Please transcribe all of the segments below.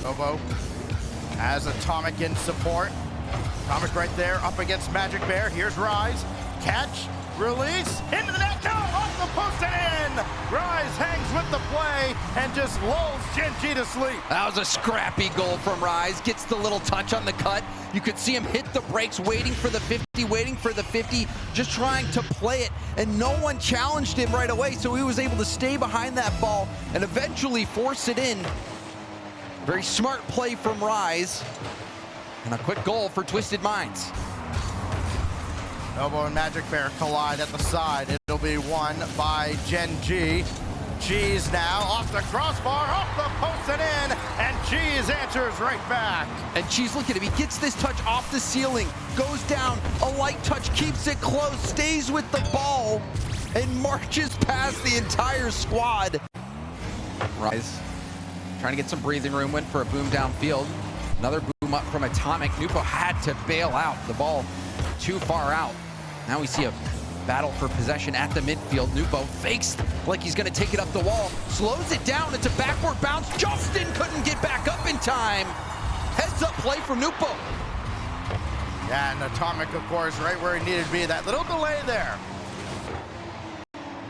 Obo has Atomic in support. Atomic right there up against Magic Bear. Here's Rise. Catch, release, into the net, no, off the post and in! Rise hangs with the play and just lulls Gen.G to sleep. That was a scrappy goal from Rise. Gets the little touch on the cut. You could see him hit the brakes, waiting for the 50, just trying to play it, and no one challenged him right away, so he was able to stay behind that ball and eventually force it in. Very smart play from Rise, and a quick goal for Twisted Minds. Obo and Magic Bear collide at the side. It'll be won by Gen.G. Cheese now off the crossbar, off the post and in, and Cheese answers right back. And Cheese, look at him, he gets this touch off the ceiling, goes down, a light touch, keeps it close, stays with the ball, and marches past the entire squad. Rise trying to get some breathing room, went for a boom downfield. Another boom up from Atomic. Nupo had to bail out, the ball too far out. Now we see a battle for possession at the midfield. Nupo fakes like he's gonna take it up the wall, slows it down, it's a backward bounce. Justin couldn't get back up in time. Heads up play from Nupo. Yeah, and Atomic, of course, right where he needed to be. That little delay there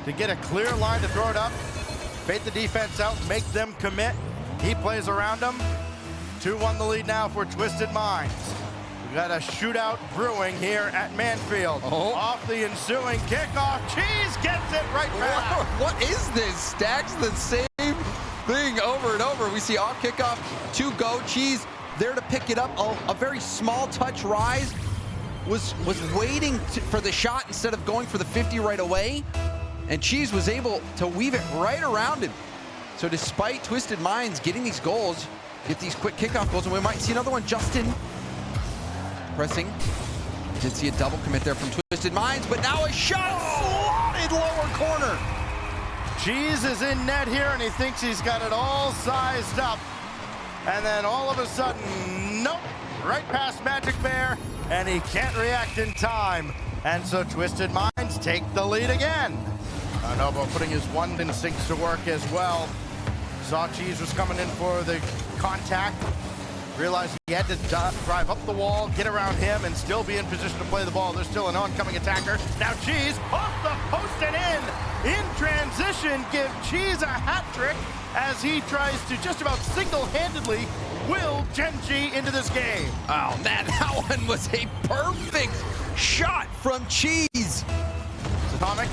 to get a clear line to throw it up, bait the defense out, make them commit. He plays around them. 2-1 the lead now for Twisted Minds. We got a shootout brewing here at Manfield. Off the ensuing kickoff, Cheese gets it right back. What is this? Stacks the same thing over and over. We see off kickoff, 2 go. Cheese there to pick it up. A very small touch. Rise was waiting for the shot instead of going for the 50 right away. And Cheese was able to weave it right around him. So despite Twisted Minds getting these goals, get these quick kickoff goals, and we might see another one. Justin pressing. Did see a double commit there from Twisted Minds, but now a shot slotted lower corner. Cheese is in net here, and he thinks he's got it all sized up. And then all of a sudden, nope, right past Magic Bear, and he can't react in time. And so Twisted Minds take the lead again. Novo putting his one instincts to work as well. Saw Cheese was coming in for the contact. Realized he had to drive up the wall, get around him, and still be in position to play the ball. There's still an oncoming attacker. Now Cheese off the post and in transition, give Cheese a hat trick as he tries to just about single-handedly will Gen.G into this game. Oh man, that one was a perfect shot from Cheese. Atomic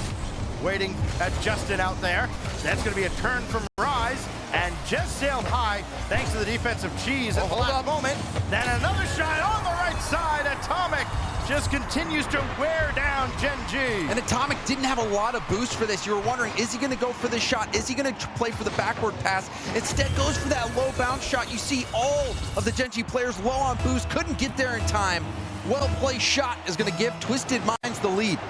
waiting at Justin out there. That's going to be a turn from Rise, and just sailed high thanks to the defensive Cheese at the last moment. Then another shot on the right side. Atomic just continues to wear down Gen.G. And Atomic didn't have a lot of boost for this. You were wondering, is he going to go for this shot? Is he going to play for the backward pass? Instead goes for that low bounce shot. You see all of the Gen.G players low on boost, couldn't get there in time. Well-placed shot is going to give Twisted Minds the lead.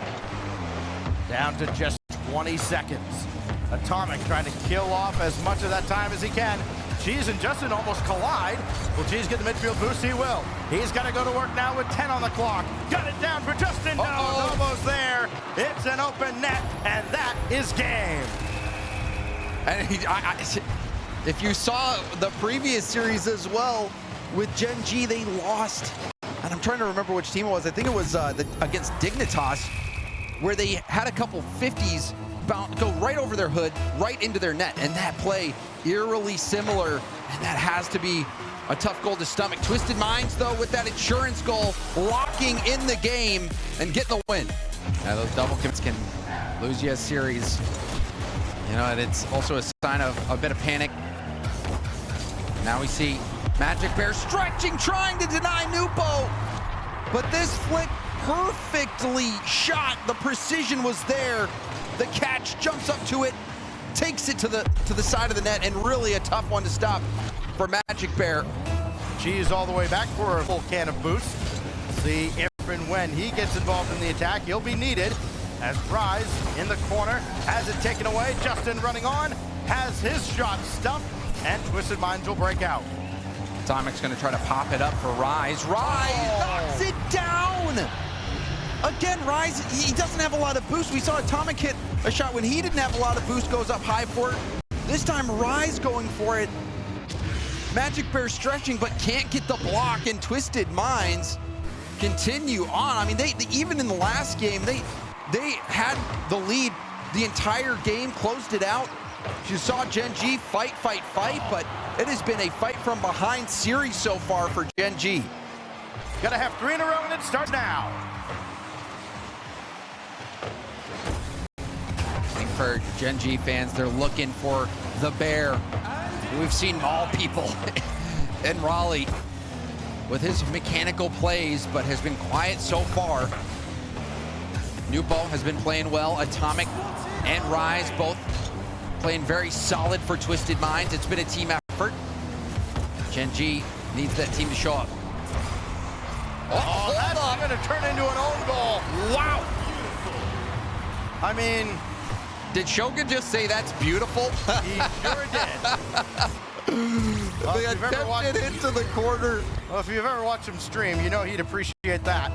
Down to just 20 seconds. Atomic trying to kill off as much of that time as he can. Cheese and Justin almost collide. Will Cheese get the midfield boost? He will. He's got to go to work now with 10 on the clock. Got it down for Justin. No, Novo's there. It's an open net, and that is game. And if you saw the previous series as well, with Gen.G, they lost. And I'm trying to remember which team it was. I think it was against Dignitas, where they had a couple 50s go right over their hood, right into their net. And that play, eerily similar. And that has to be a tough goal to stomach. Twisted Minds, though, with that insurance goal, locking in the game and getting the win. Now, those double commits can lose you a series. You know, and it's also a sign of a bit of panic. Now we see Magic Bear stretching, trying to deny Nupo. But this flick perfectly shot. The precision was there. The catch jumps up to it, takes it to the side of the net, and really a tough one to stop for Magic Bear. Cheese all the way back for a full can of boost. See if and when he gets involved in the attack, he'll be needed. As Rise in the corner has it taken away. Justin running on, has his shot stumped, and Twisted Minds will break out. Atomic's going to try to pop it up for Rise. Rise knocks it down! Again, Rise, he doesn't have a lot of boost. We saw Atomic hit a shot when he didn't have a lot of boost, goes up high for it. This time, Rise going for it. Magic Bear stretching, but can't get the block, and Twisted Minds continue on. I mean, they even in the last game, they had the lead the entire game, closed it out. You saw Gen.G fight, but it has been a fight from behind series so far for Gen.G. Gotta have 3 in a row, and it starts now. I think for Gen.G fans, they're looking for the bear. We've seen Maul people in Raleigh with his mechanical plays, but has been quiet so far. Nupo has been playing well. Atomic and Rise both playing very solid for Twisted Minds. It's been a team effort. Gen.G needs that team to show up. Oh, that's going to turn into an own goal. Wow. I mean, did Shogun just say that's beautiful? He sure did. They attempted into the corner. Well, if you've ever watched him stream, you know he'd appreciate that.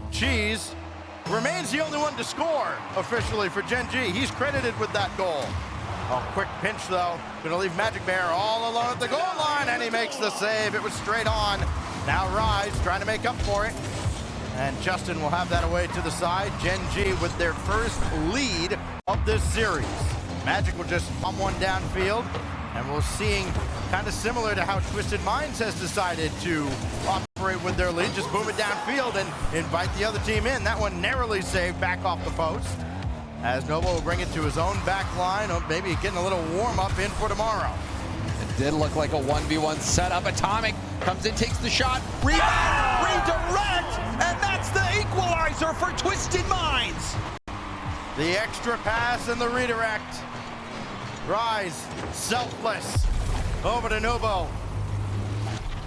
Cheese remains the only one to score officially for Gen.G. He's credited with that goal. A quick pinch, though. Gonna leave Magic Bear all alone at the goal line, and he makes the save. It was straight on. Now Rise trying to make up for it. And Justin will have that away to the side. Gen.G with their first lead of this series. Magic will just bomb one downfield. And we're seeing kind of similar to how Twisted Minds has decided to operate with their lead. Just boom it downfield and invite the other team in. That one narrowly saved back off the post. As Novo will bring it to his own back line. Oh, maybe getting a little warm-up in for tomorrow. It did look like a 1v1 setup. Atomic comes in, takes the shot, rebound, redirect, and that's the equalizer for Twisted Minds. The extra pass and the redirect. Rise, selfless, over to Novo.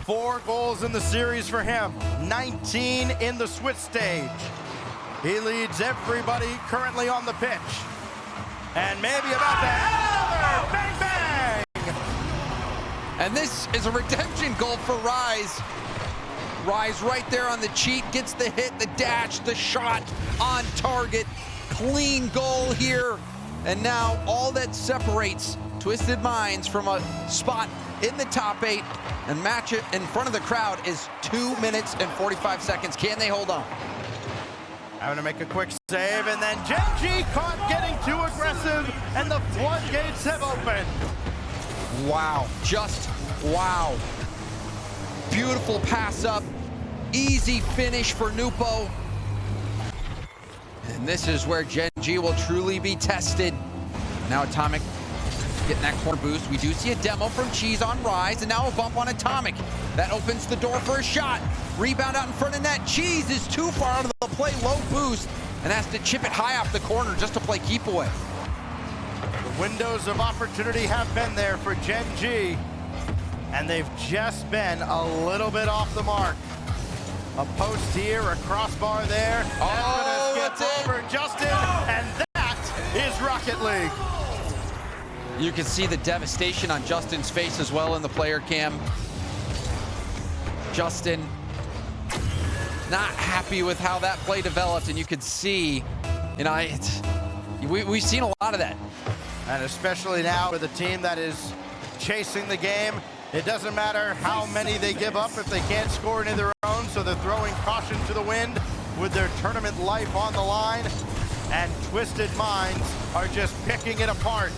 4 goals in the series for him, 19 in the switch stage. He leads everybody currently on the pitch. And maybe about that, another bang, bang! And this is a redemption goal for Rise. Rise right there on the cheat, gets the hit, the dash, the shot on target. Clean goal here. And now all that separates Twisted Minds from a spot in the top 8 and match it in front of the crowd is 2 minutes and 45 seconds. Can they hold on? Having to make a quick save, and then Gen.G caught getting too aggressive, and the floodgates have opened. Wow, just wow. Beautiful pass up, easy finish for Nupo. And this is where Gen.G will truly be tested. Now Atomic getting that corner boost. We do see a demo from Cheese on Rise, and now a bump on Atomic. That opens the door for a shot. Rebound out in front of net. Cheese is too far out of the play, low boost, and has to chip it high off the corner just to play keep away. The windows of opportunity have been there for Gen.G, and they've just been a little bit off the mark. A post here, a crossbar there. Oh, that's over Justin, and that is Rocket League. You can see the devastation on Justin's face as well in the player cam. Justin not happy with how that play developed, and you could see, you know, we've seen a lot of that. And especially now with a team that is chasing the game, it doesn't matter how many they give up if they can't score any of their own, so they're throwing caution to the wind with their tournament life on the line, and Twisted Minds are just picking it apart.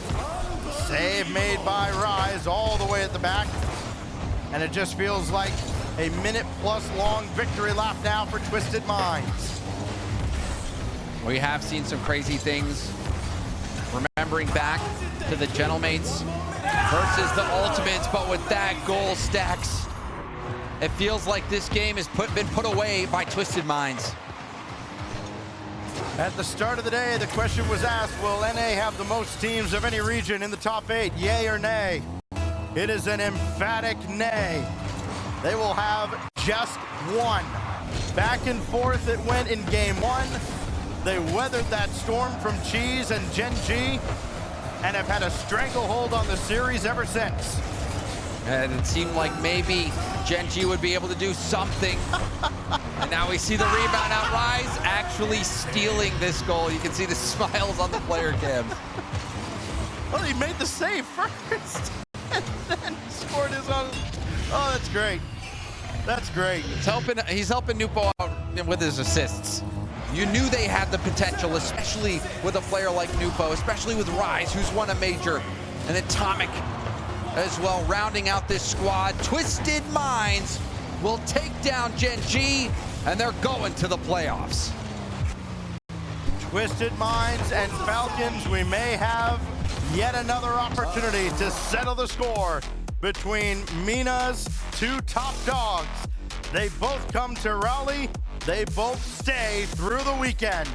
Save made by Rise all the way at the back, and it just feels like a minute-plus long victory lap now for Twisted Minds. We have seen some crazy things. Remembering back to the Gentlemates versus the Ultimates, but with that goal stacks, it feels like this game has been put away by Twisted Minds. At the start of the day, the question was asked, will NA have the most teams of any region in the top 8, yay or nay? It is an emphatic nay. They will have just one. Back and forth it went in game 1. They weathered that storm from Cheese and Gen.G and have had a stranglehold on the series ever since. And it seemed like maybe Gen.G would be able to do something. And now we see the rebound out. Rise actually stealing this goal. You can see the smiles on the player cam. Well, he made the save first and then scored his own. Oh, that's great. That's great. He's helping Nupo out with his assists. You knew they had the potential, especially with a player like Nupo, especially with Rise, who's won a major, and Atomic as well, rounding out this squad. Twisted Minds will take down Gen.G, and they're going to the playoffs. Twisted Minds and Falcons, we may have yet another opportunity to settle the score between Mina's two top dogs. They both come to Raleigh. They both stay through the weekend.